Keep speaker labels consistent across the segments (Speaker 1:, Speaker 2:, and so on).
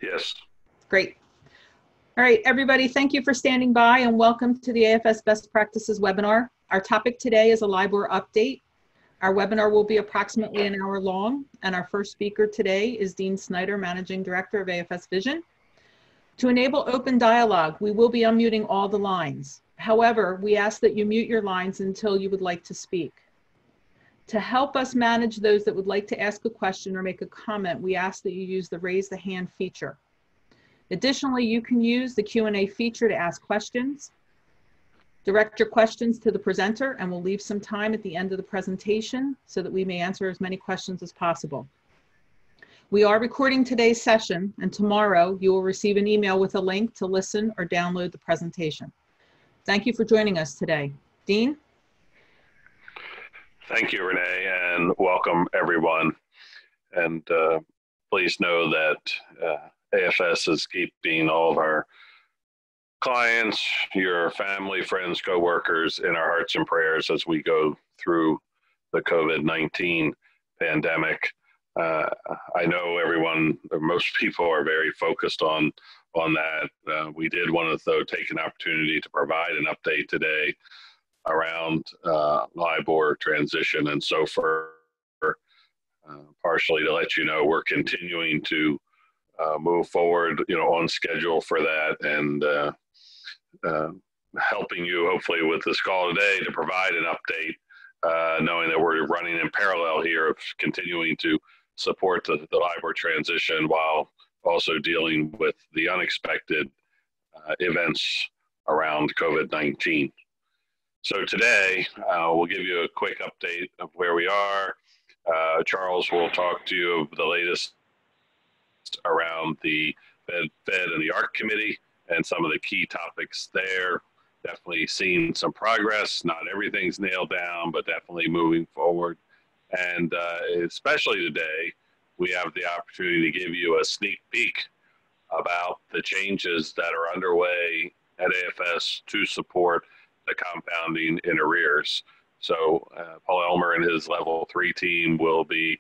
Speaker 1: Yes.
Speaker 2: Great. All right, everybody, thank you for standing by and welcome to the AFS Best Practices webinar. Our topic today is a LIBOR update. Our webinar will be approximately an hour long, and our first speaker today is Dean Snyder, Managing Director of AFS Vision. To enable open dialogue, we will be unmuting all the lines. However, we ask that you mute your lines until you would like to speak. To help us manage those that would like to ask a question or make a comment, we ask that you use the raise the hand feature. Additionally, you can use the Q&A feature to ask questions. Direct your questions to the presenter, and we'll leave some time at the end of the presentation so that we may answer as many questions as possible. We are recording today's session, and tomorrow you will receive an email with a link to listen or download the presentation. Thank you for joining us today. Dean?
Speaker 1: Thank you, Renee, and welcome everyone. And please know that AFS is keeping all of our clients, your family, friends, co-workers in our hearts and prayers as we go through the COVID-19 pandemic. I know everyone, or most people are very focused on that. We did want to, though, take an opportunity to provide an update today around LIBOR transition and SOFR, partially to let you know we're continuing to move forward, on schedule for that, and helping you hopefully with this call today to provide an update, knowing that we're running in parallel here of continuing to support the LIBOR transition while also dealing with the unexpected events around COVID-19. So today, we'll give you a quick update of where we are. Charles will talk to you of the latest around the Fed and the Ark Committee and some of the key topics there. Definitely seeing some progress. Not everything's nailed down, but definitely moving forward. And especially today, we have the opportunity to give you a sneak peek about the changes that are underway at AFS to support the compounding in arrears. So Paul Elmer and his level 3 team will be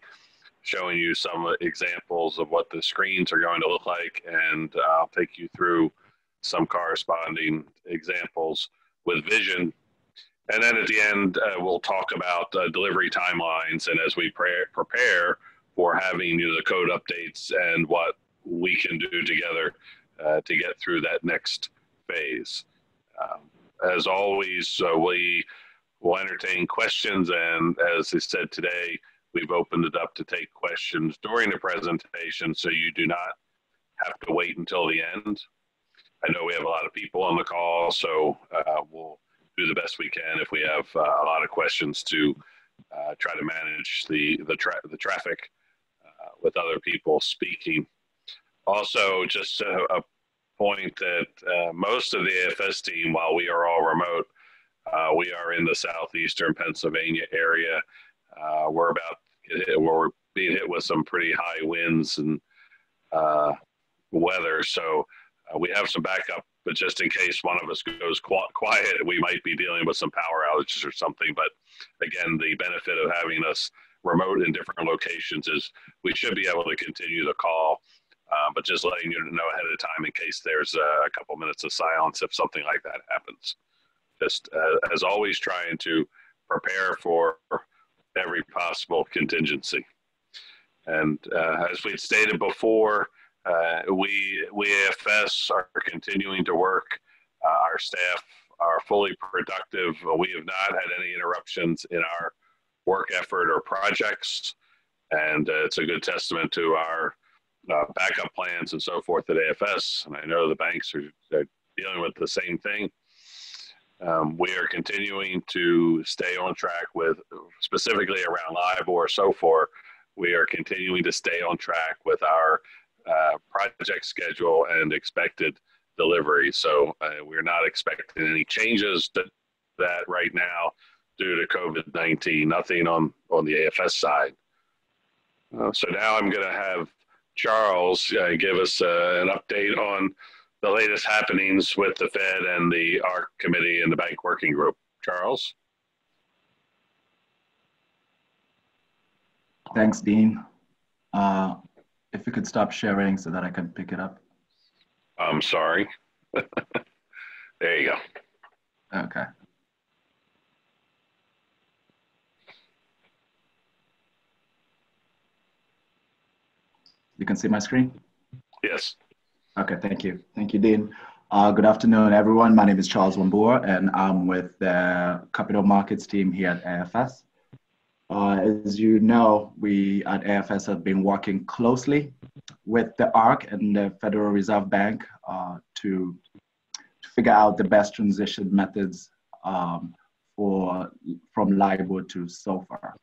Speaker 1: showing you some examples of what the screens are going to look like, and I'll take you through some corresponding examples with vision. And then at the end, we'll talk about delivery timelines, and as we prepare for having the code updates and what we can do together to get through that next phase. As always, we will entertain questions, and as I said today, we've opened it up to take questions during the presentation, so you do not have to wait until the end. I know we have a lot of people on the call, so we'll do the best we can if we have a lot of questions to try to manage the traffic with other people speaking. Also, just a point that most of the AFS team, while we are all remote, we are in the southeastern Pennsylvania area. We're being hit with some pretty high winds and weather, so we have some backup, but just in case one of us goes quiet, we might be dealing with some power outages or something. But again, the benefit of having us remote in different locations is we should be able to continue the call, but just letting you know ahead of time in case there's a couple minutes of silence if something like that happens. Just as always, trying to prepare for every possible contingency. And as we stated before, we AFS are continuing to work. Our staff are fully productive. We have not had any interruptions in our work effort or projects, and it's a good testament to our backup plans and so forth at AFS. And I know the banks are dealing with the same thing. We are continuing to stay on track with, specifically around LIBOR, SOFR, we are continuing to stay on track with our project schedule and expected delivery. So we're not expecting any changes to that right now due to COVID-19, nothing on the AFS side. So now I'm going to have Charles give us an update on the latest happenings with the Fed and the Ark Committee and the Bank Working Group. Charles?
Speaker 3: Thanks, Dean. If if you could stop sharing so that I can pick it up.
Speaker 1: I'm sorry. There you go.
Speaker 3: Okay. You can see my screen?
Speaker 1: Yes.
Speaker 3: Okay, thank you. Thank you, Dean. Good afternoon, everyone. My name is Charles Wambua, and I'm with the Capital Markets team here at AFS. As you know, we at AFS have been working closely with the Ark and the Federal Reserve Bank to figure out the best transition methods from LIBOR to SOFR.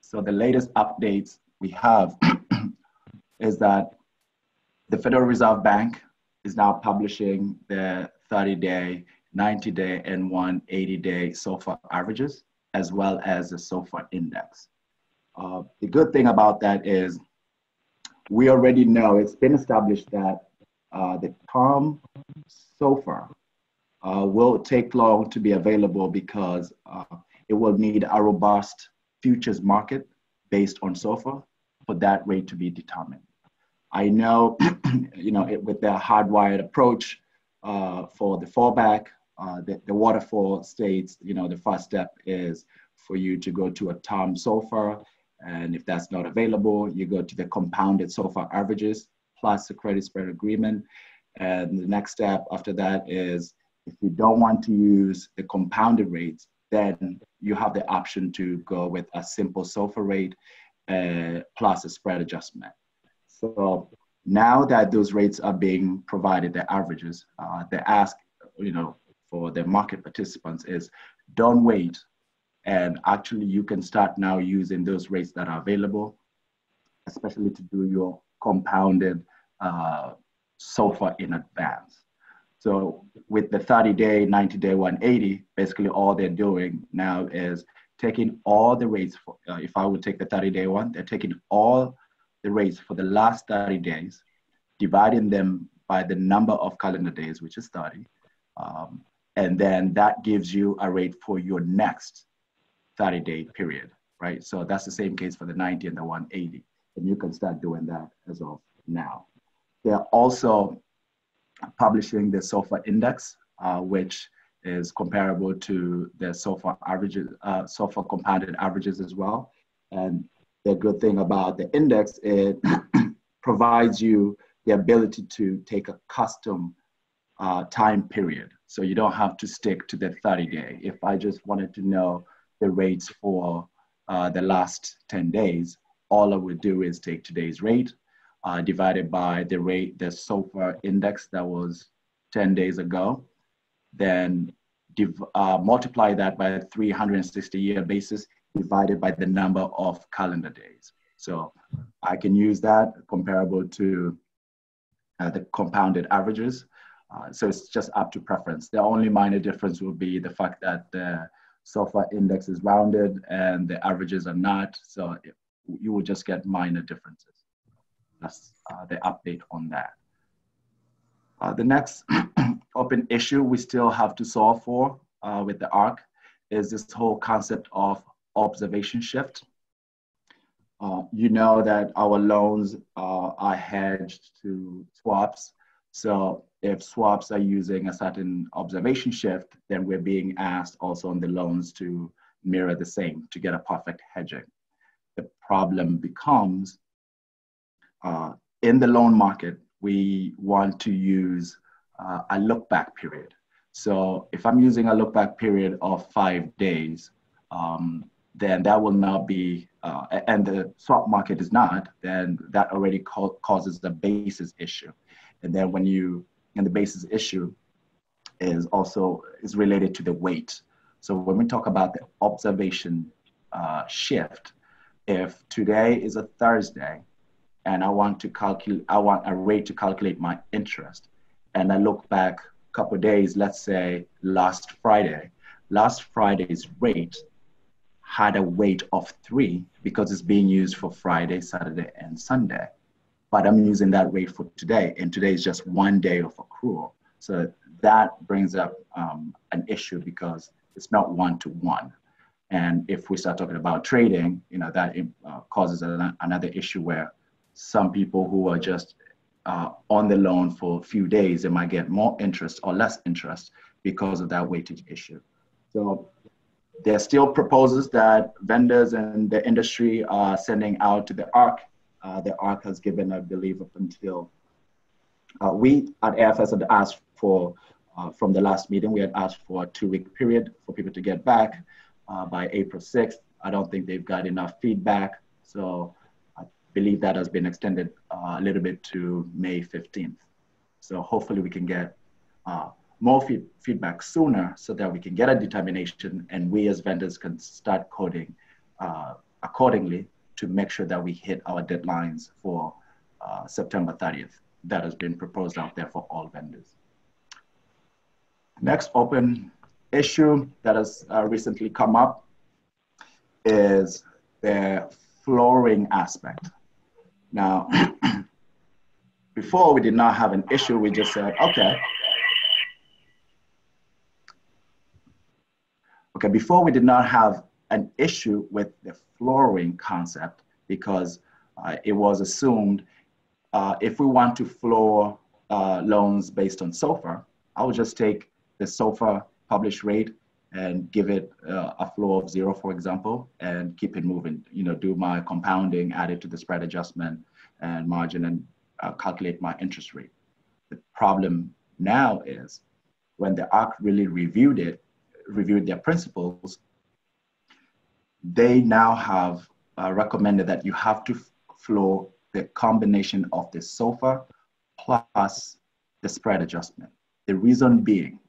Speaker 3: So the latest updates we have is that the Federal Reserve Bank is now publishing the 30-day, 90-day, and 180-day SOFR averages, as well as the SOFR index. The good thing about that is we already know, it's been established that the term SOFR will take long to be available because it will need a robust futures market based on SOFR for that rate to be determined. I know, with the hardwired approach for the fallback, the waterfall states, the first step is for you to go to a term SOFR, and if that's not available, you go to the compounded SOFR averages plus the credit spread agreement. And the next step after that is if you don't want to use the compounded rates, then you have the option to go with a simple SOFR rate plus a spread adjustment. So now that those rates are being provided, the averages, the ask, for the market participants is don't wait. And actually you can start now using those rates that are available, especially to do your compounded SOFR in advance. So with the 30-day, 90-day, 180, basically all they're doing now is taking all the rates. If I would take the 30-day one, they're taking all the rates for the last 30 days, dividing them by the number of calendar days, which is 30. And then that gives you a rate for your next 30-day period, right? So that's the same case for the 90 and the 180. And you can start doing that as of now. They're also publishing the SOFR index, which is comparable to the SOFR averages, SOFR compounded averages as well. And the good thing about the index, it provides you the ability to take a custom time period. So you don't have to stick to the 30-day. If I just wanted to know the rates for the last 10 days, all I would do is take today's rate divided by the rate, the SOFR index that was 10 days ago, then multiply that by a 360-year basis divided by the number of calendar days. So I can use that comparable to the compounded averages. So it's just up to preference. The only minor difference will be the fact that the SOFR index is rounded and the averages are not. So you will just get minor differences. That's the update on that. The next open issue we still have to solve for with the Ark is this whole concept of observation shift. You know that our loans are hedged to swaps. So if swaps are using a certain observation shift, then we're being asked also on the loans to mirror the same to get a perfect hedging. The problem becomes in the loan market, we want to use a look-back period. So if I'm using a look-back period of 5 days, then that will not be, and the swap market is not, then that already causes the basis issue. And then and the basis issue is related to the weight. So when we talk about the observation shift, if today is a Thursday and I want a rate to calculate my interest, and I look back a couple of days, let's say last Friday's rate had a weight of 3 because it's being used for Friday, Saturday, and Sunday. But I'm using that rate for today, and today is just 1 day of accrual. So that brings up an issue because it's not one-to-one. And if we start talking about trading, that causes another issue where some people who are just on the loan for a few days, they might get more interest or less interest because of that weightage issue. So there's still proposals that vendors and the industry are sending out to the ARRC. The ARRC has given, I believe, up until we at AFS had asked for, from the last meeting, we had asked for a 2-week period for people to get back by April 6th. I don't think they've got enough feedback. So I believe that has been extended a little bit to May 15th. So hopefully we can get more feedback sooner so that we can get a determination and we as vendors can start coding accordingly to make sure that we hit our deadlines for September 30th. That has been proposed out there for all vendors. Next open issue that has recently come up is the flooring aspect. Now, before we did not have an issue, we just said, before we did not have an issue with the flooring concept because it was assumed if we want to floor loans based on SOFR, I would just take the SOFR published rate and give it a floor of 0, for example, and keep it moving. You know, do my compounding, add it to the spread adjustment and margin, and calculate my interest rate. The problem now is when the ARRC really reviewed their principles, they now have recommended that you have to floor the combination of the SOFR plus the spread adjustment. The reason being,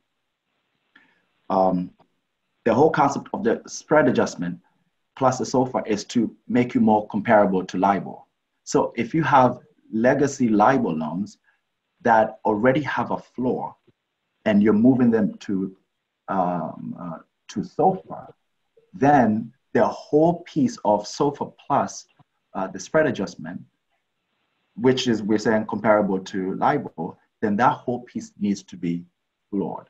Speaker 3: the whole concept of the spread adjustment plus the SOFR is to make you more comparable to LIBOR. So if you have legacy LIBOR loans that already have a floor and you're moving them to SOFR, then the whole piece of SOFR plus the spread adjustment, which is, we're saying, comparable to LIBOR, then that whole piece needs to be floored.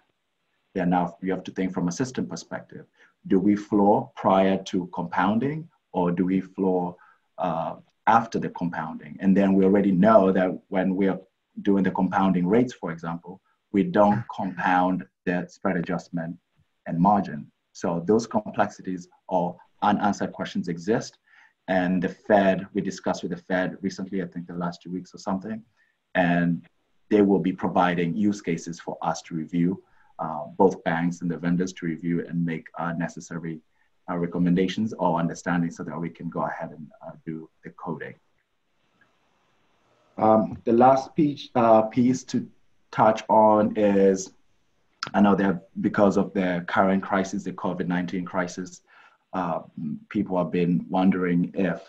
Speaker 3: Yeah, now you have to think from a system perspective. Do we floor prior to compounding, or do we floor after the compounding? And then we already know that when we're doing the compounding rates, for example, we don't compound the spread adjustment and margin. So those complexities or unanswered questions exist. And the Fed, we discussed with the Fed recently, I think the last 2 weeks or something, and they will be providing use cases for us to review, both banks and the vendors to review and make necessary recommendations or understanding so that we can go ahead and do the coding. The last piece to touch on is, I know that because of the current crisis, the COVID-19 crisis, people have been wondering if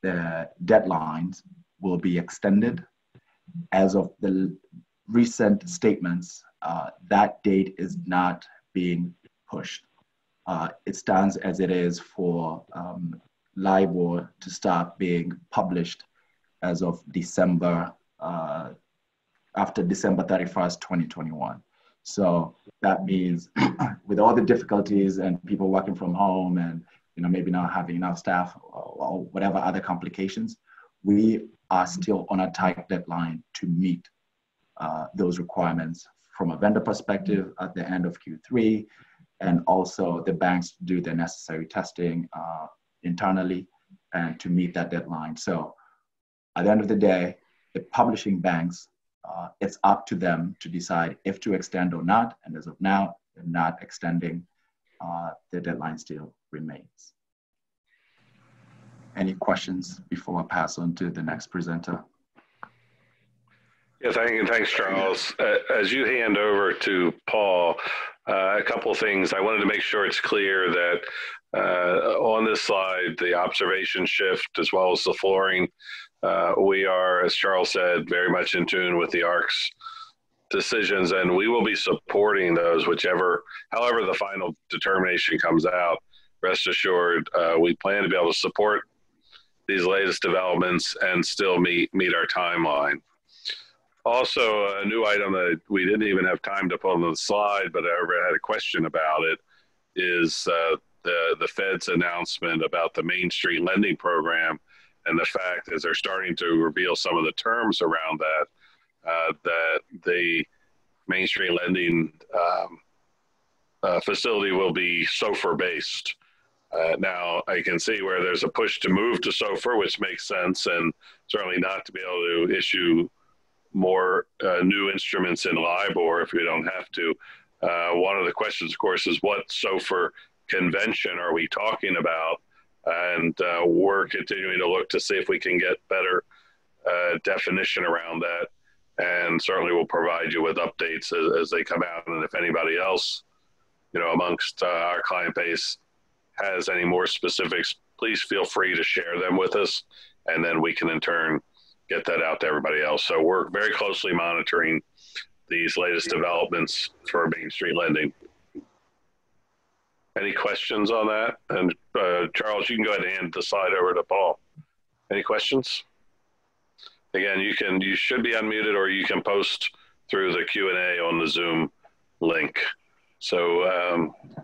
Speaker 3: the deadlines will be extended. As of the recent statements, that date is not being pushed. It stands as it is for LIBOR to start being published as of December, after December 31st, 2021. So that means with all the difficulties and people working from home and maybe not having enough staff or whatever other complications, we are still on a tight deadline to meet those requirements from a vendor perspective at the end of Q3, and also the banks do the necessary testing internally and to meet that deadline. So at the end of the day, the publishing banks, it's up to them to decide if to extend or not. And as of now, they're not extending. The deadline still remains. Any questions before I pass on to the next presenter?
Speaker 1: Yeah, thanks, Charles. As you hand over to Paul, a couple of things. I wanted to make sure it's clear that on this slide, the observation shift as well as the flooring, we are, as Charles said, very much in tune with the ARRC's decisions, and we will be supporting those however the final determination comes out. Rest assured, we plan to be able to support these latest developments and still meet our timeline. Also, a new item that we didn't even have time to put on the slide, but I had a question about it, is the Fed's announcement about the Main Street lending program And the fact is they're starting to reveal some of the terms around that, that the Main Street lending facility will be SOFR based. Now I can see where there's a push to move to SOFR, which makes sense, and certainly not to be able to issue more new instruments in LIBOR if we don't have to. One of the questions, of course, is what SOFR convention are we talking about? And we're continuing to look to see if we can get better definition around that. And certainly we'll provide you with updates as they come out. And if anybody else, you know, amongst our client base has any more specifics, please feel free to share them with us. And then we can in turn get that out to everybody else. So we're very closely monitoring these latest developments for Main Street lending. Any questions on that? And Charles, you can go ahead and hand the slide over to Paul. Any questions? Again, you should be unmuted, or you can post through the Q&A on the Zoom link. So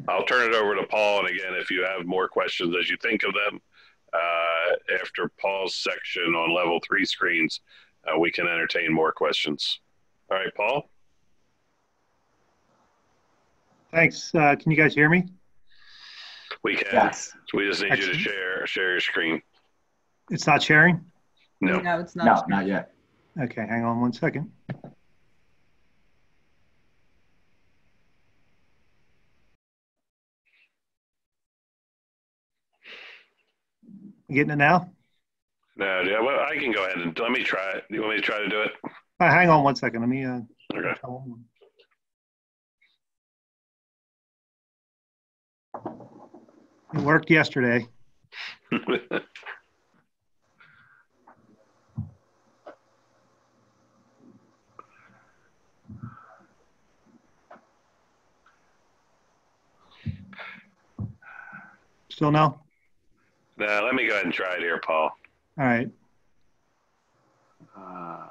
Speaker 1: I'll turn it over to Paul. And again, if you have more questions as you think of them, after Paul's section on level 3 screens, we can entertain more questions. All right, Paul.
Speaker 4: Thanks. Can you guys hear me?
Speaker 1: We can.
Speaker 3: Yes.
Speaker 1: So we just need you to share your screen.
Speaker 4: It's not sharing?
Speaker 1: No.
Speaker 2: No, it's not.
Speaker 3: No, not yet.
Speaker 4: Okay, hang on one second. You getting it now?
Speaker 1: No, yeah, well, I can go ahead and let me try it. You want me to try to do it?
Speaker 4: Hang on one second. Let me.
Speaker 1: Okay.
Speaker 4: It worked yesterday. Still no?
Speaker 1: No, let me go ahead and try it here, Paul.
Speaker 4: All right.
Speaker 1: All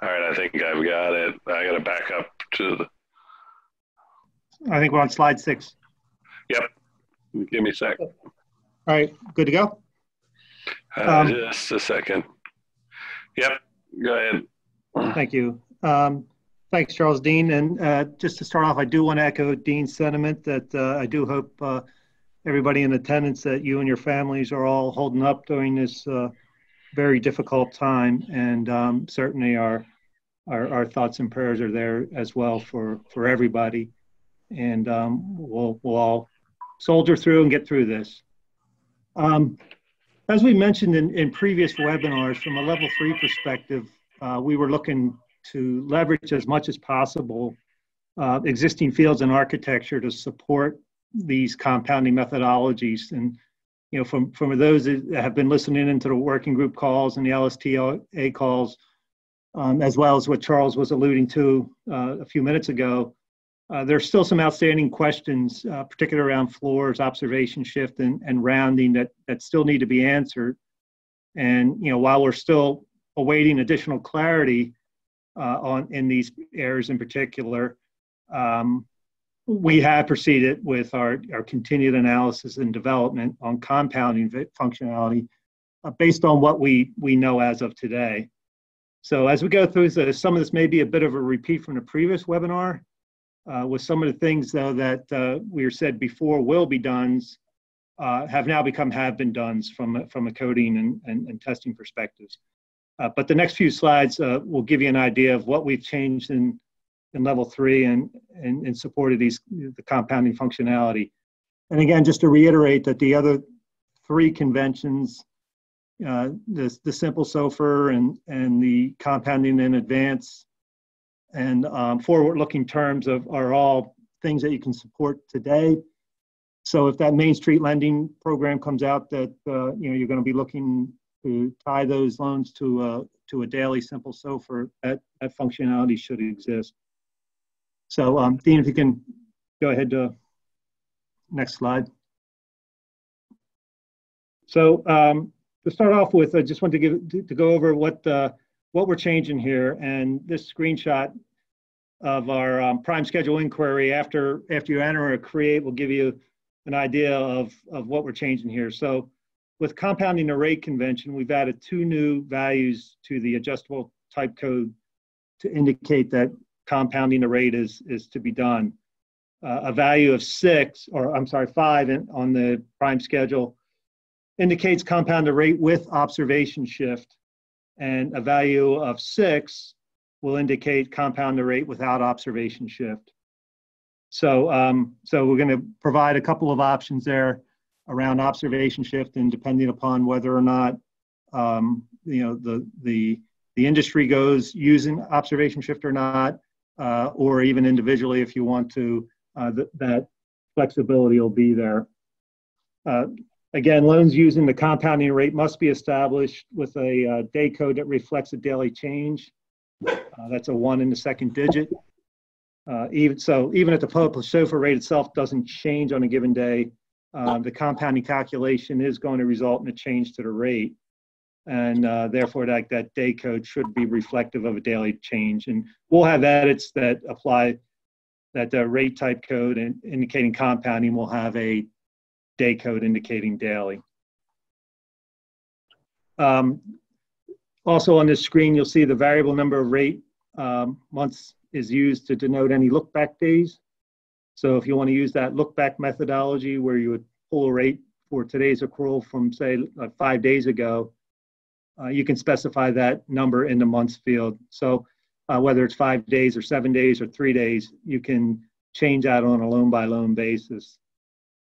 Speaker 1: right, I think I've got it. I got to back up to the.
Speaker 4: I think we're on slide 6.
Speaker 1: Yep. Give me a sec.
Speaker 4: All right, good to go?
Speaker 1: Just a second. Yep, go ahead.
Speaker 4: Thank you. Thanks, Charles. Dean. And just to start off, I do want to echo Dean's sentiment that I do hope everybody in attendance, that you and your families are all holding up during this very difficult time. And certainly our thoughts and prayers are there as well for everybody. And we'll all soldier through and get through this. As we mentioned in previous webinars, from a level 3 perspective, we were looking to leverage as much as possible existing fields and architecture to support these compounding methodologies. And you know, from those that have been listening into the working group calls and the LSTA calls, as well as what Charles was alluding to a few minutes ago, there's still some outstanding questions, particularly around floors, observation shift, and rounding that still need to be answered. And you know, while we're still awaiting additional clarity in these areas in particular, we have proceeded with our continued analysis and development on compounding functionality based on what we know as of today. So as we go through this, some of this may be a bit of a repeat from the previous webinar, with some of the things though that we said before will be done have now become have been done from a coding and testing perspectives. But the next few slides will give you an idea of what we've changed in level 3 and in support of the compounding functionality. And again, just to reiterate that the other 3 conventions, the simple SOFR and the compounding in advance and forward-looking terms are all things that you can support today. So if that Main Street lending program comes out that you know, you're going to be looking to tie those loans to a daily simple SOFR, that functionality should exist. So Dean, if you can go ahead to next slide. So to start off with, I just want to go over what we're changing here. And this screenshot of our prime schedule inquiry after you enter or create will give you an idea of what we're changing here. So with compounding the rate convention, we've added 2 new values to the adjustable type code to indicate that compounding the rate is to be done. A value of 6, or I'm sorry, 5 on the prime schedule indicates compound the rate with observation shift, and a value of 6 will indicate compound the rate without observation shift. So, so we're going to provide a couple of options there around observation shift, and depending upon whether or not you know the industry goes using observation shift or not, or even individually if you want to, that flexibility will be there. Again, loans using the compounding rate must be established with a day code that reflects a daily change. That's a 1 in the second digit. Even if the published SOFR rate itself doesn't change on a given day, the compounding calculation is going to result in a change to the rate. And therefore, that day code should be reflective of a daily change. And we'll have edits that apply that the rate type code indicating compounding will have a day code indicating daily. Also on this screen, you'll see the variable number of rate months is used to denote any lookback days. So if you want to use that lookback methodology where you would pull a rate for today's accrual from, say, 5 days ago, you can specify that number in the months field. So whether it's 5 days or 7 days or 3 days, you can change that on a loan by loan basis.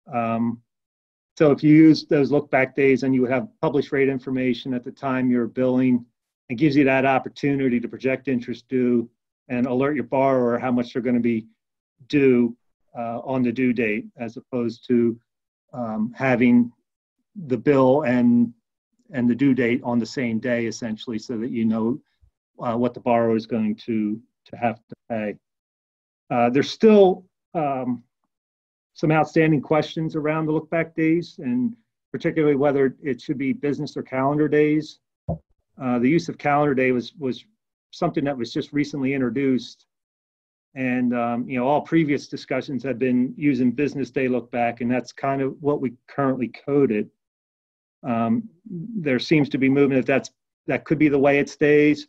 Speaker 4: So if you use those look back days, and you would have published rate information at the time you're billing, it gives you that opportunity to project interest due and alert your borrower how much they're going to be due on the due date, as opposed to having the bill and the due date on the same day, essentially, so that you know what the borrower is going to have to pay. There's still some outstanding questions around the look-back days, and particularly whether it should be business or calendar days. The use of calendar day was something that was just recently introduced, and you know, all previous discussions have been using business day look-back, and that's kind of what we currently coded. There seems to be movement that could be the way it stays,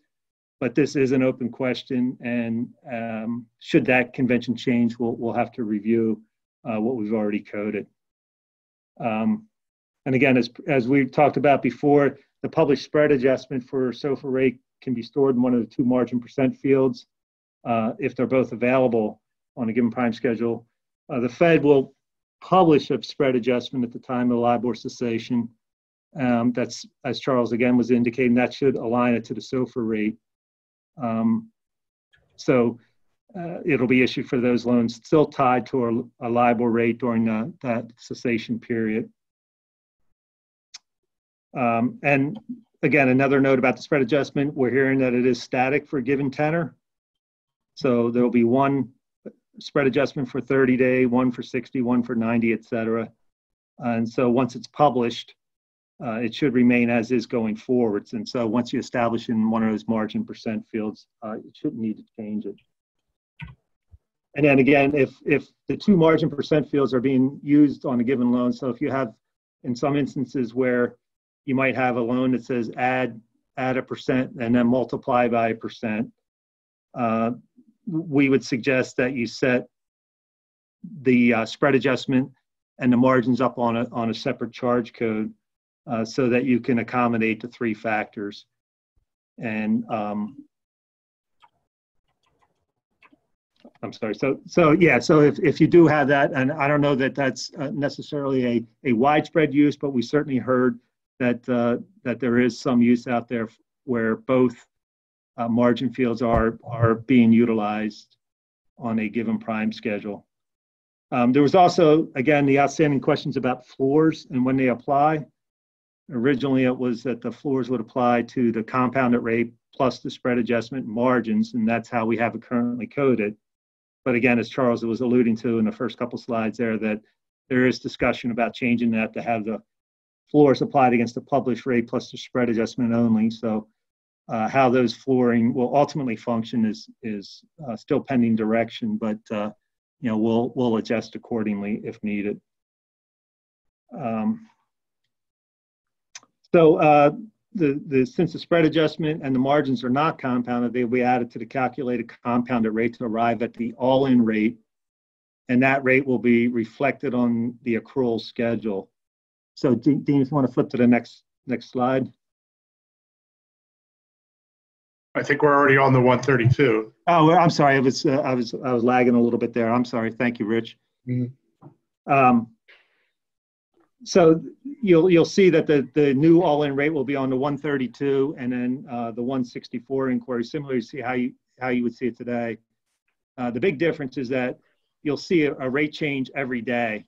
Speaker 4: but this is an open question, and should that convention change, we'll have to review what we've already coded. And again, as we've talked about before, the published spread adjustment for SOFR rate can be stored in one of the 2 margin percent fields if they're both available on a given prime schedule. The Fed will publish a spread adjustment at the time of LIBOR cessation. That's, as Charles again was indicating, that should align it to the SOFR rate. It'll be issued for those loans still tied to a LIBOR rate during that cessation period. And again, another note about the spread adjustment, we're hearing that it is static for a given tenor. So there'll be one spread adjustment for 30-day, one for 60, one for 90, et cetera. And so once it's published, it should remain as is going forwards. And so once you establish in one of those margin percent fields, it shouldn't need to change it. And then again, if the 2 margin percent fields are being used on a given loan, so if you have, in some instances where you might have a loan that says add a percent and then multiply by a percent, we would suggest that you set the spread adjustment and the margins up on a separate charge code so that you can accommodate the 3 factors. And I'm sorry. So yeah. So if you do have that, and I don't know that that's necessarily a widespread use, but we certainly heard that that there is some use out there where both margin fields are being utilized on a given prime schedule. There was also, again, the outstanding questions about floors and when they apply. Originally, it was that the floors would apply to the compounded rate plus the spread adjustment margins, and that's how we have it currently coded. But again, as Charles was alluding to in the first couple slides there, that there is discussion about changing that to have the floors applied against the published rate plus the spread adjustment only. So how those flooring will ultimately function is still pending direction, but you know, we'll adjust accordingly if needed. So since the spread adjustment and the margins are not compounded, they will be added to the calculated compounded rate to arrive at the all-in rate, and that rate will be reflected on the accrual schedule. So Dean, if you want to flip to the next slide.
Speaker 5: I think we're already on the 132.
Speaker 4: Oh, I'm sorry. I was lagging a little bit there. I'm sorry. Thank you, Rich. Mm-hmm. So you'll see that the new all-in rate will be on the 132, and then the 164 inquiry. Similarly, see how you would see it today. The big difference is that you'll see a rate change every day.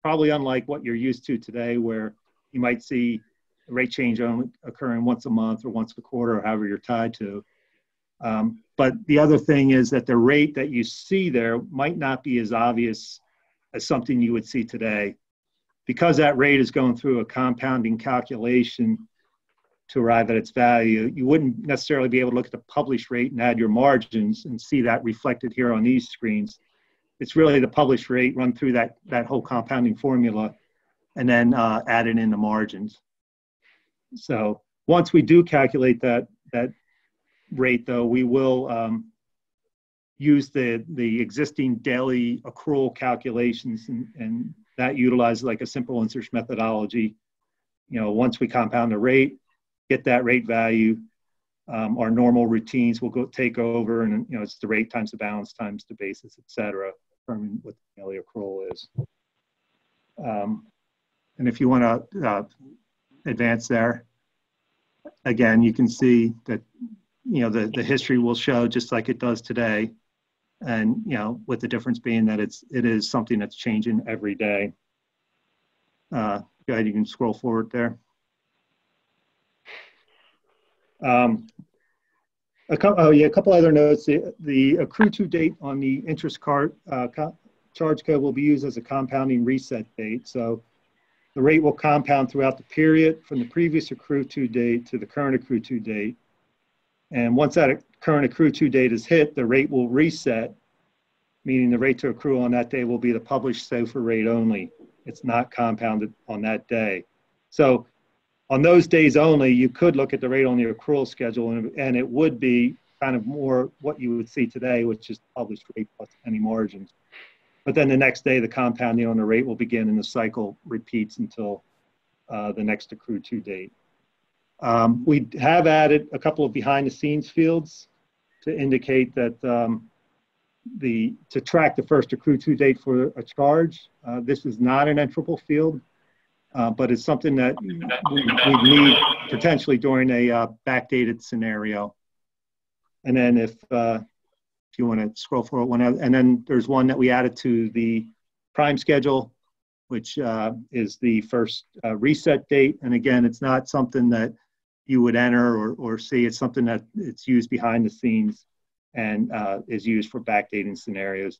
Speaker 4: Probably unlike what you're used to today, where you might see a rate change only occurring once a month or once a quarter, or however you're tied to. But the other thing is that the rate that you see there might not be as obvious as something you would see today. Because that rate is going through a compounding calculation to arrive at its value, you wouldn't necessarily be able to look at the published rate and add your margins and see that reflected here on these screens. It's really the published rate run through that whole compounding formula and then added in the margins. So once we do calculate that rate, though, we will use the existing daily accrual calculations, and that utilizes like a simple insertion methodology. You know, once we compound the rate, get that rate value, our normal routines will take over, and you know, it's the rate times the balance times the basis, et cetera, determine what the daily accrual is. And if you want to advance there, again, you can see that, you know, the history will show just like it does today. And, you know, with the difference being that it is something that's changing every day. Go ahead, you can scroll forward there. A couple other notes. The accrue to date on the interest charge code will be used as a compounding reset date. So the rate will compound throughout the period from the previous accrue to date to the current accrue to date. And once that current accrue to date is hit, the rate will reset, meaning the rate to accrue on that day will be the published SOFR rate only. It's not compounded on that day. So on those days only, you could look at the rate on the accrual schedule, and it would be kind of more what you would see today, which is the published rate plus any margins. But then the next day, the compounding on the rate will begin, and the cycle repeats until the next accrue to date. We have added a couple of behind-the-scenes fields to indicate that to track the first accrue to date for a charge. This is not an enterable field, but it's something that we need potentially during a backdated scenario. And then if you want to scroll forward one, and then there's one that we added to the prime schedule, which is the first reset date. And again, it's not something that you would enter or see. It's something that it's used behind the scenes and is used for backdating scenarios.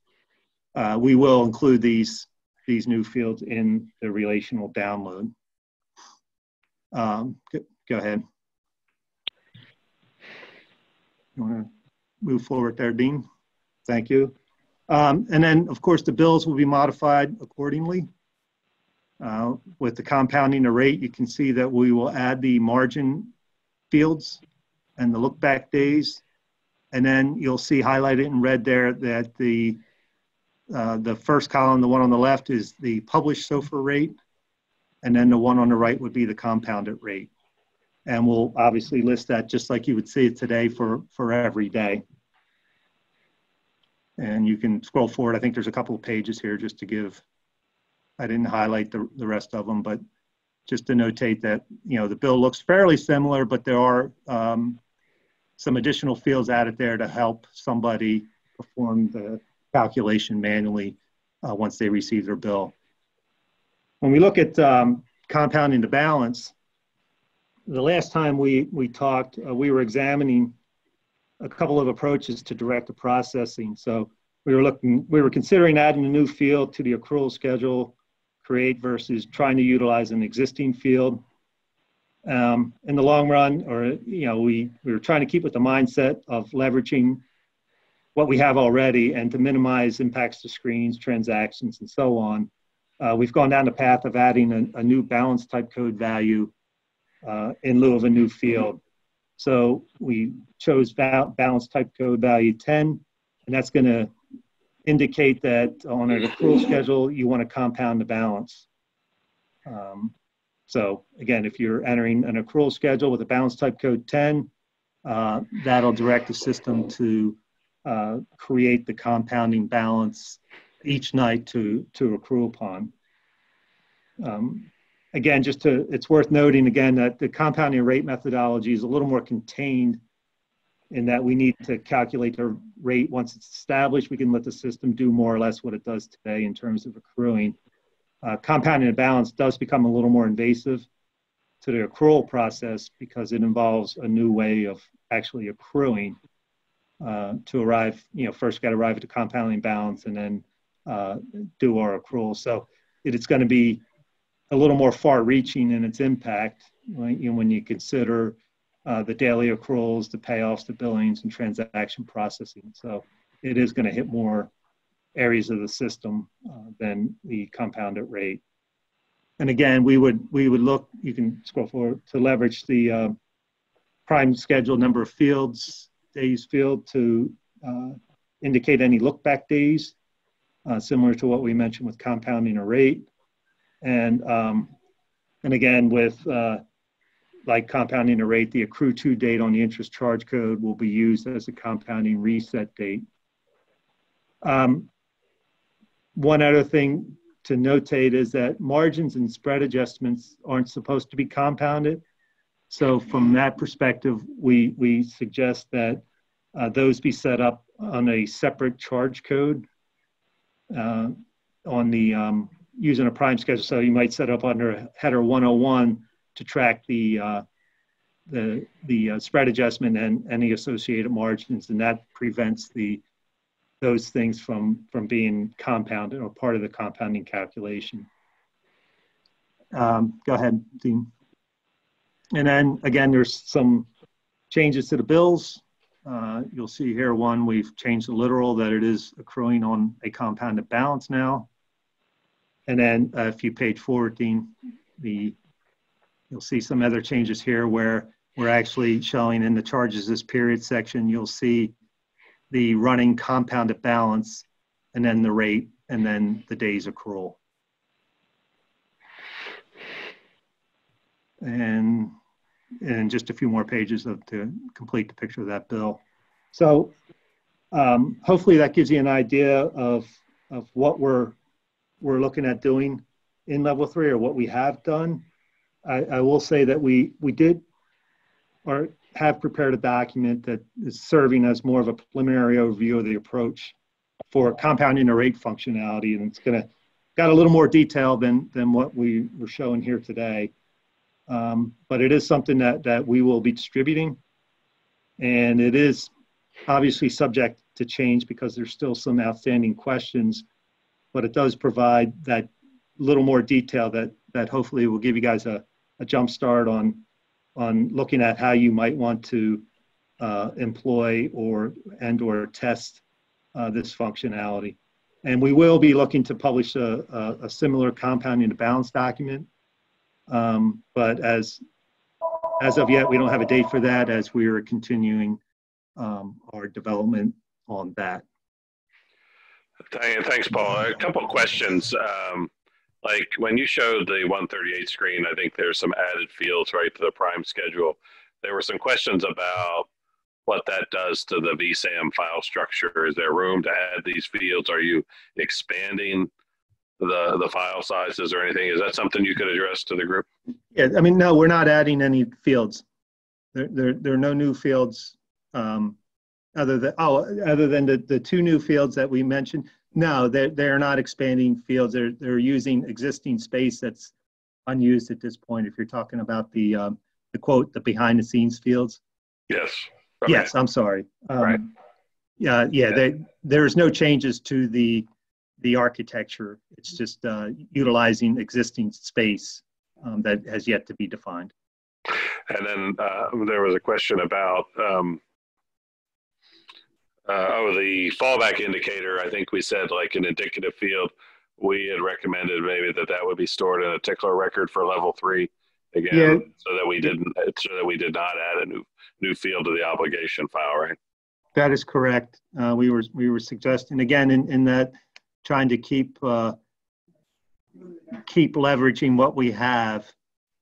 Speaker 4: We will include these new fields in the relational download. Go ahead. You want to move forward there, Dean? Thank you. And then, of course, the bills will be modified accordingly. With the compounding the rate, you can see that we will add the margin fields and the lookback days. And then you'll see highlighted in red there that the first column, the one on the left, is the published SOFR rate. And then the one on the right would be the compounded rate. And we'll obviously list that just like you would see it today for every day. And you can scroll forward. I think there's a couple of pages here just to give, I didn't highlight the rest of them, but just to notate that, you know, the bill looks fairly similar, but there are some additional fields added there to help somebody perform the calculation manually once they receive their bill. When we look at compounding the balance, the last time we talked, we were examining a couple of approaches to direct the processing. So we were considering adding a new field to the accrual schedule, create versus trying to utilize an existing field. In the long run, or we were trying to keep with the mindset of leveraging what we have already and to minimize impacts to screens, transactions, and so on. We've gone down the path of adding a new balance type code value in lieu of a new field. So we chose balance type code value 10, and that's going to indicate that on an accrual schedule, you want to compound the balance. So again, if you're entering an accrual schedule with a balance type code 10, that'll direct the system to create the compounding balance each night to accrue upon. Again, it's worth noting again that the compounding rate methodology is a little more contained in that we need to calculate the rate once it's established. We can let the system do more or less what it does today in terms of accruing. Compounding the balance does become a little more invasive to the accrual process because it involves a new way of actually accruing to arrive, first got to arrive at the compounding balance and then do our accrual. So it's going to be a little more far-reaching in its impact, right? When you consider the daily accruals, the payoffs, the billings, and transaction processing. So it is going to hit more areas of the system than the compounded rate. And again, we would look, you can scroll forward, to leverage the prime schedule number of days field to indicate any look-back days, similar to what we mentioned with compounding a rate. And again, with like compounding a rate, the accrue to date on the interest charge code will be used as a compounding reset date. One other thing to notate is that margins and spread adjustments aren't supposed to be compounded. So from that perspective, we suggest that those be set up on a separate charge code on the using a prime schedule. So you might set up under header 101 to track the spread adjustment and any associated margins, and that prevents those things from being compounded or part of the compounding calculation. Go ahead, Dean. And then again, there's some changes to the bills. You'll see here one, we've changed the literal that it is accruing on a compounded balance now. And then if you page forward, Dean, you'll see some other changes here where we're actually showing in the charges this period section, you'll see the running compounded balance and then the rate and then the days accrual. And just a few more pages to complete the picture of that bill. So hopefully that gives you an idea of what we're looking at doing in level 3 or what we have done. I will say that we did or have prepared a document that is serving as more of a preliminary overview of the approach for compounding a rate functionality, and it's got a little more detail than what we were showing here today. But it is something that we will be distributing, and it is obviously subject to change because there's still some outstanding questions, but it does provide that little more detail that hopefully will give you guys a jump start on looking at how you might want to employ or test this functionality. And we will be looking to publish a similar compounding to balance document. But as of yet, we don't have a date for that as we are continuing our development on that.
Speaker 1: Thanks, Paul. A couple of questions. Like when you showed the 138 screen, I think there's some added fields right to the prime schedule. There were some questions about what that does to the VSAM file structure. Is there room to add these fields? Are you expanding the file sizes or anything? Is that something you could address to the group?
Speaker 4: Yeah, I mean, no, we're not adding any fields. There are no new fields other than the two new fields that we mentioned. No, they're not expanding fields. They're using existing space that's unused at this point. If you're talking about the quote, the behind the scenes fields.
Speaker 1: Yes. Okay.
Speaker 4: Yes, I'm sorry.
Speaker 1: Right.
Speaker 4: Yeah. There's no changes to the architecture. It's just utilizing existing space that has yet to be defined.
Speaker 1: And then there was a question about the fallback indicator. I think we said like an indicative field. We had recommended maybe that would be stored in a tickler record for level 3. again, so that we did not add a new field to the obligation file, right?
Speaker 4: That is correct. We were suggesting again in that trying to keep leveraging what we have.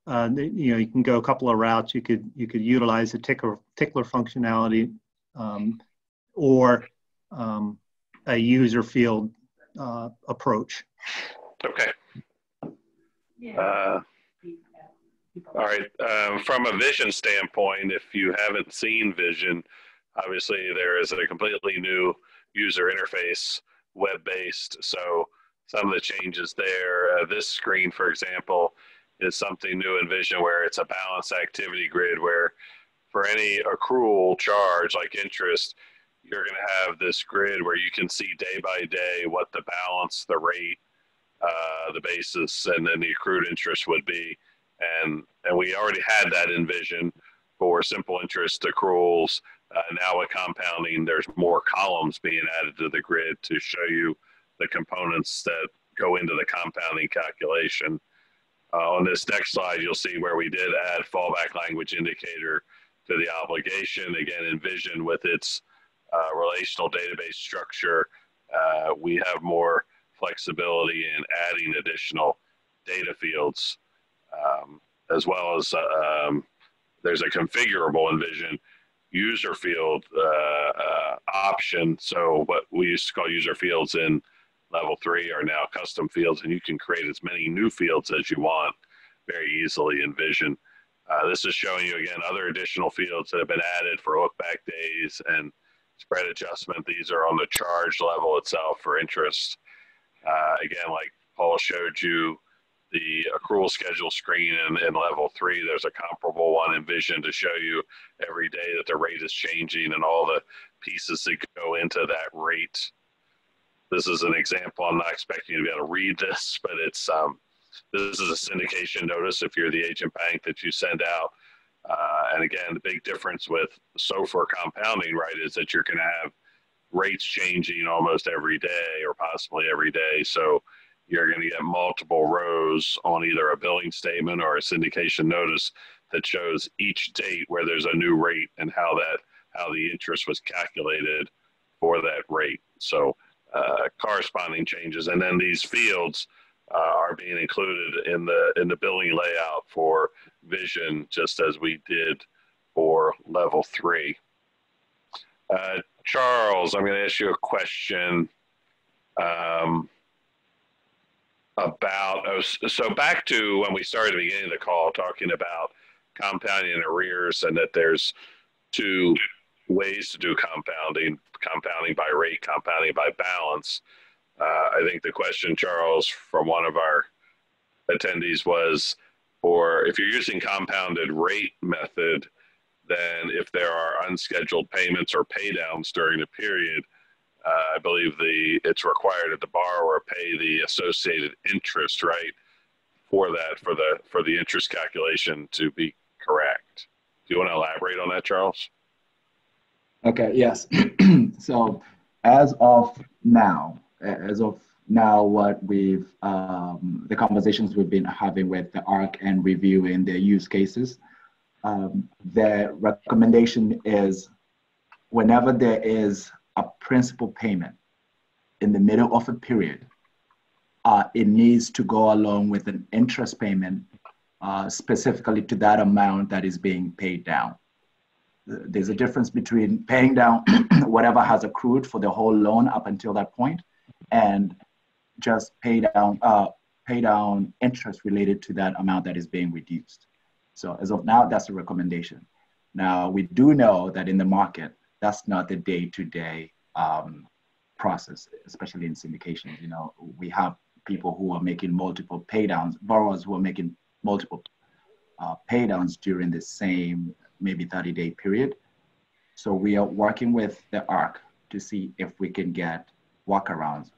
Speaker 4: You can go a couple of routes. You could utilize a tickler functionality or a user field approach.
Speaker 1: Okay. All right. From a vision standpoint, if you haven't seen Vision, obviously there is a completely new user interface, web-based. So some of the changes there. This screen, for example, is something new in Vision where it's a balanced activity grid where for any accrual charge like interest, you're going to have this grid where you can see day by day what the balance, the rate, the basis, and then the accrued interest would be. And we already had that in Vision for simple interest accruals. Now with compounding, there's more columns being added to the grid to show you the components that go into the compounding calculation. On this next slide, you'll see where we did add fallback language indicator to the obligation. Again, in Vision with its relational database structure, we have more flexibility in adding additional data fields, as well as there's a configurable in Vision user field option. So what we used to call user fields in level 3 are now custom fields, and you can create as many new fields as you want very easily in Vision. This is showing you again other additional fields that have been added for Lookback Days and spread adjustment. These are on the charge level itself for interest. Again, like Paul showed you, the accrual schedule screen in level 3, there's a comparable one in Vision to show you every day that the rate is changing and all the pieces that go into that rate. This is an example. I'm not expecting you to be able to read this, but it's this is a syndication notice if you're the agent bank that you send out. And again, the big difference with SOFR compounding, right, is that you're going to have rates changing almost every day or possibly every day. So you're going to get multiple rows on either a billing statement or a syndication notice that shows each date where there's a new rate and how the interest was calculated for that rate. So corresponding changes, and then these fields are being included in the billing layout for Vision, just as we did for level 3. Charles, I'm going to ask you a question about, so back to when we started at the beginning of the call talking about compounding and arrears, and that there's 2 ways to do compounding by rate, compounding by balance. I think the question, Charles, from one of our attendees was, or if you're using compounded rate method, then if there are unscheduled payments or pay downs during a period, I believe it's required that the borrower pay the associated interest, right, for the interest calculation to be correct. Do you want to elaborate on that, Charles?
Speaker 3: Okay, yes. So as of now, what we've, the conversations we've been having with the ARRC and reviewing their use cases, the recommendation is whenever there is a principal payment in the middle of a period, it needs to go along with an interest payment specifically to that amount that is being paid down. There's a difference between paying down whatever has accrued for the whole loan up until that point and just pay down interest related to that amount that is being reduced. So as of now, that's the recommendation. Now, we do know that in the market, that's not the day-to-day process, especially in syndication. You know, we have people who are making multiple pay downs, borrowers who are making multiple pay downs during the same maybe 30-day period. So we are working with the ARRC to see if we can get workarounds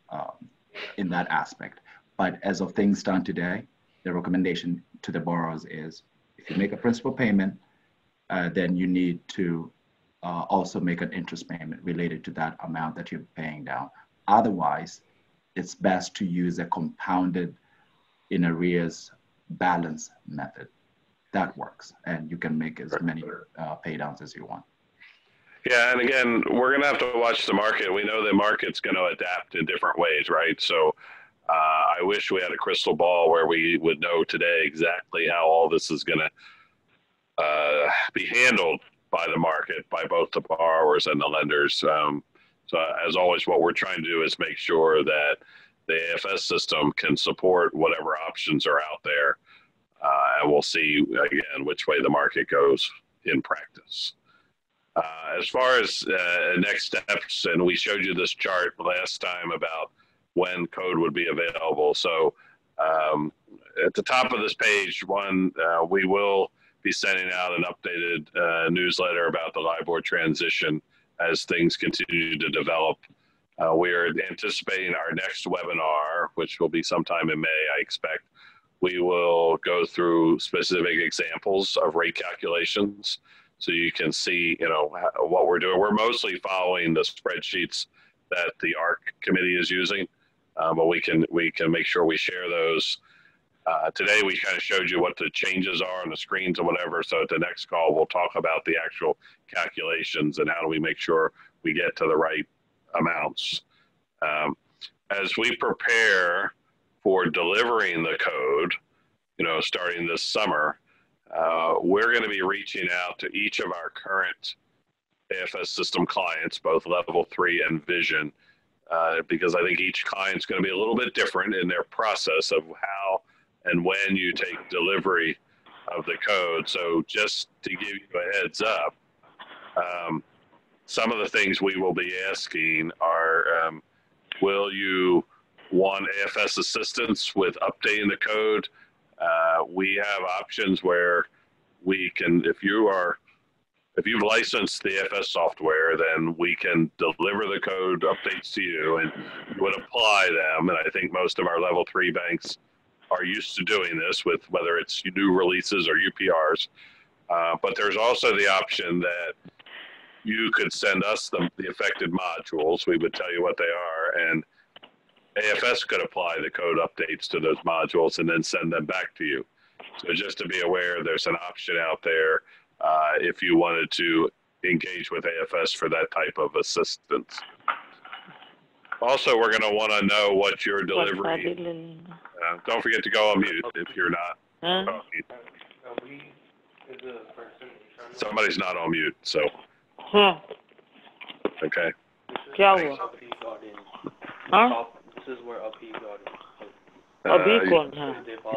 Speaker 3: in that aspect. But as of things stand today, the recommendation to the borrowers is if you make a principal payment, then you need to also make an interest payment related to that amount that you're paying down. Otherwise, it's best to use a compounded in arrears balance method. that works, and you can make as many pay downs as you want.
Speaker 1: Yeah, and again, we're going to have to watch the market. We know the market's going to adapt in different ways, right? So I wish we had a crystal ball where we would know today exactly how all this is going to be handled by the market, by both the borrowers and the lenders. So as always, what we're trying to do is make sure that the AFS system can support whatever options are out there. And we'll see, again, which way the market goes in practice. As far as next steps, and we showed you this chart last time about when code would be available. So at the top of this page, we will be sending out an updated newsletter about the LIBOR transition as things continue to develop. We are anticipating our next webinar, which will be sometime in May, I expect. We will go through specific examples of rate calculations so you can see, what we're doing. We're mostly following the spreadsheets that the ARK committee is using, but we can make sure we share those. Today we kind of showed you what the changes are on the screens and whatever. So at the next call, we'll talk about the actual calculations and how do we make sure we get to the right amounts. As we prepare for delivering the code, starting this summer, we're going to be reaching out to each of our current AFS system clients, both level 3 and Vision, because I think each client's going to be a little bit different in their process of how and when you take delivery of the code. So just to give you a heads up, some of the things we will be asking are, will you want AFS assistance with updating the code? We have options where we can, if you've licensed the AFS software, then we can deliver the code updates to you and you would apply them. And I think most of our level 3 banks are used to doing this with whether it's new releases or UPRs. But there's also the option that you could send us the affected modules. We would tell you what they are, and AFS could apply the code updates to those modules and then send them back to you. So just to be aware, there's an option out there if you wanted to engage with AFS for that type of assistance. Also, we're going to want to know what your delivery. Don't forget to go on mute if you're not talking. Somebody's not on mute, so. Okay.
Speaker 6: Huh? This is where Abhi got in.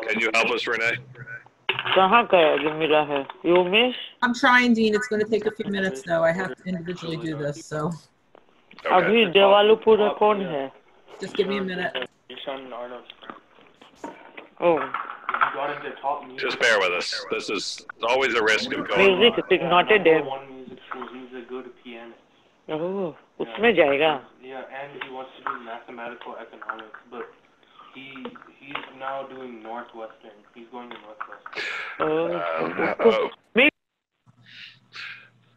Speaker 1: Can you help us, Renee?
Speaker 2: I'm trying, Dean. It's going to take a few minutes, though. I have to individually do this, so.
Speaker 1: Okay.
Speaker 2: Just give me a minute.
Speaker 6: Oh.
Speaker 1: Just bear with us. This is always a risk of going.
Speaker 6: Music is not a damn. He's a good pianist. Oh, उसमें जाएगा. Yeah, and he wants to do mathematical economics, but he's now doing Northwestern. He's going to Northwestern.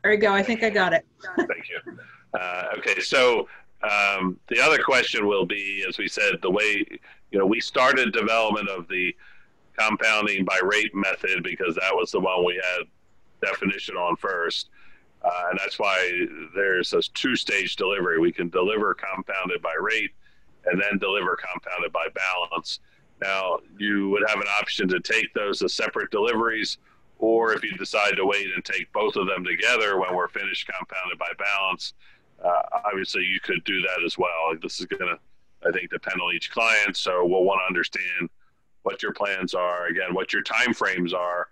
Speaker 2: There you go. I think I got it.
Speaker 1: Thank you. Okay, so the other question will be, as we said, the way, we started development of the compounding by rate method because that was the one we had definition on first. And that's why there's a 2-stage delivery. We can deliver compounded by rate and then deliver compounded by balance. Now, you would have an option to take those as separate deliveries, or if you decide to wait and take both of them together when we're finished compounded by balance, obviously you could do that as well. This is going to, I think, depend on each client. So we'll want to understand what your plans are, again, what your timeframes are.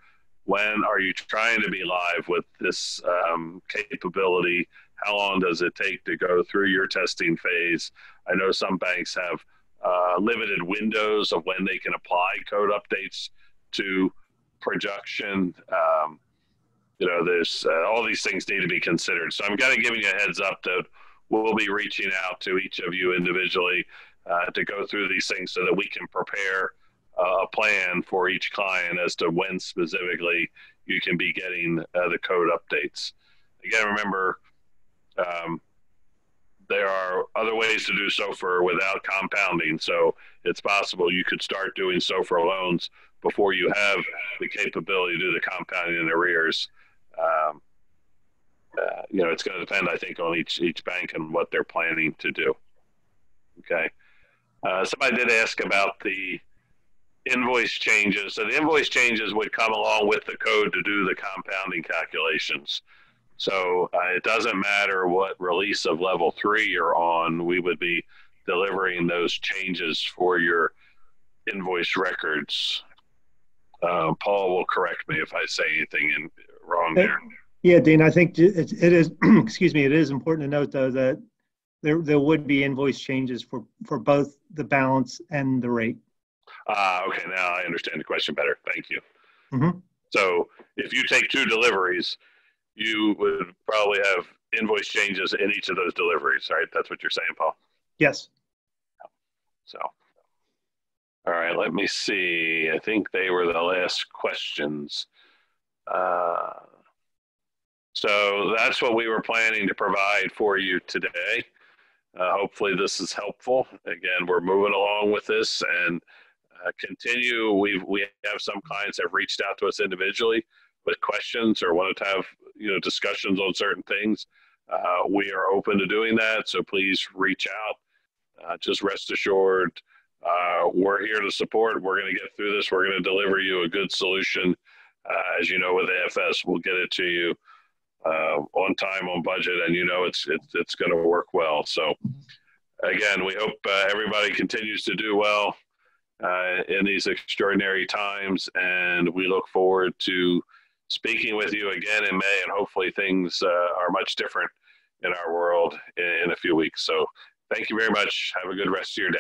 Speaker 1: When are you trying to be live with this capability? How long does it take to go through your testing phase? I know some banks have limited windows of when they can apply code updates to production. There's all these things need to be considered. So I'm kind of giving you a heads up that we'll be reaching out to each of you individually to go through these things so that we can prepare a plan for each client as to when specifically you can be getting the code updates. Again, remember, there are other ways to do SOFR without compounding. So it's possible you could start doing SOFR loans before you have the capability to do the compounding in arrears. You know, it's going to depend, I think, on each bank and what they're planning to do. Okay. Somebody did ask about the invoice changes. So the invoice changes would come along with the code to do the compounding calculations. So it doesn't matter what release of level 3 you're on, we would be delivering those changes for your invoice records. Paul will correct me if I say anything wrong there.
Speaker 4: Yeah, Dean, I think it is, excuse me, it is important to note, though, that there would be invoice changes for both the balance and the rate.
Speaker 1: Okay, now I understand the question better. Thank you.
Speaker 4: Mm-hmm.
Speaker 1: So if you take 2 deliveries, you would probably have invoice changes in each of those deliveries, right? That's what you're saying, Paul?
Speaker 4: Yes.
Speaker 1: So, all right, let me see. I think they were the last questions. So that's what we were planning to provide for you today. Hopefully this is helpful. Again, we're moving along with this and continue. We have some clients that have reached out to us individually with questions or wanted to have discussions on certain things. We are open to doing that, so please reach out. Just rest assured, we're here to support. We're going to get through this. We're going to deliver you a good solution. As you know, with AFS, we'll get it to you on time, on budget, and it's going to work well. So again, we hope everybody continues to do well in these extraordinary times, and we look forward to speaking with you again in May, and hopefully things are much different in our world in a few weeks. So thank you very much. Have a good rest of your day.